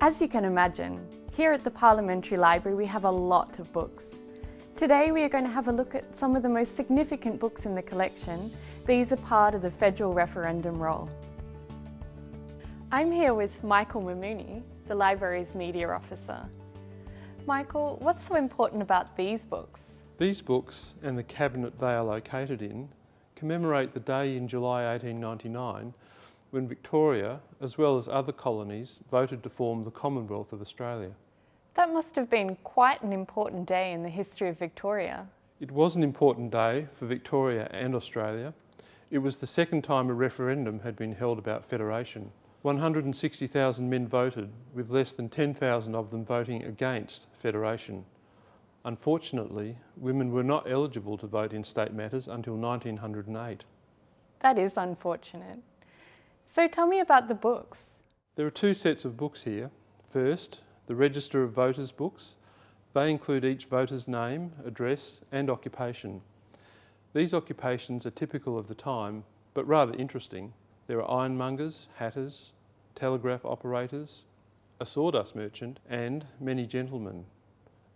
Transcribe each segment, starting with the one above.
As you can imagine, here at the Parliamentary Library we have a lot of books. Today we are going to have a look at some of the most significant books in the collection. These are part of the federal referendum roll. I'm here with Michael Mamouni, the library's media officer. Michael, what's so important about these books? These books and the cabinet they are located in commemorate the day in July 1899 when Victoria, as well as other colonies, voted to form the Commonwealth of Australia. That must have been quite an important day in the history of Victoria. It was an important day for Victoria and Australia. It was the second time a referendum had been held about federation. 160,000 men voted, with less than 10,000 of them voting against federation. Unfortunately, women were not eligible to vote in state matters until 1908. That is unfortunate. So tell me about the books. There are two sets of books here. First, the Register of Voters books. They include each voter's name, address and occupation. These occupations are typical of the time, but rather interesting. There are ironmongers, hatters, telegraph operators, a sawdust merchant and many gentlemen.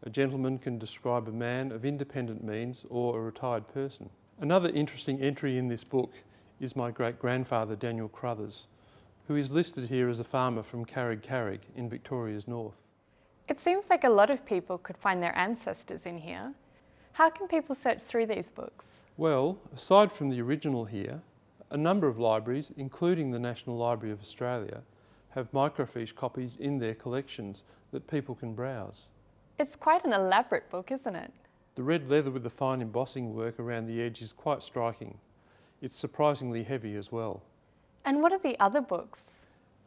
A gentleman can describe a man of independent means or a retired person. Another interesting entry in this book is my great-grandfather Daniel Crothers, who is listed here as a farmer from Carrig Carrig in Victoria's north. It seems like a lot of people could find their ancestors in here. How can people search through these books? Well, aside from the original here, a number of libraries, including the National Library of Australia, have microfiche copies in their collections that people can browse. It's quite an elaborate book, isn't it? The red leather with the fine embossing work around the edge is quite striking. It's surprisingly heavy as well. And what are the other books?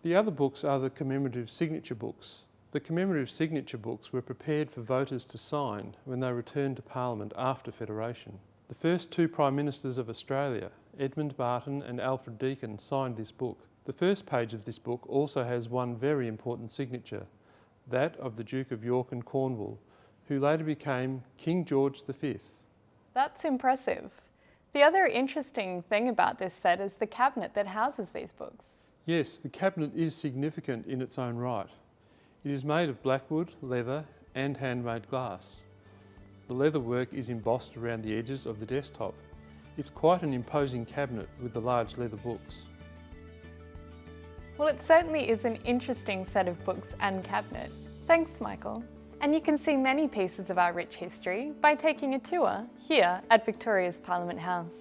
The other books are the commemorative signature books. The commemorative signature books were prepared for voters to sign when they returned to Parliament after Federation. The first two Prime Ministers of Australia, Edmund Barton and Alfred Deakin, signed this book. The first page of this book also has one very important signature, that of the Duke of York and Cornwall, who later became King George V. That's impressive. The other interesting thing about this set is the cabinet that houses these books. Yes, the cabinet is significant in its own right. It is made of blackwood, leather and handmade glass. The leather work is embossed around the edges of the desktop. It's quite an imposing cabinet with the large leather books. Well, it certainly is an interesting set of books and cabinet. Thanks, Michael. And you can see many pieces of our rich history by taking a tour here at Victoria's Parliament House.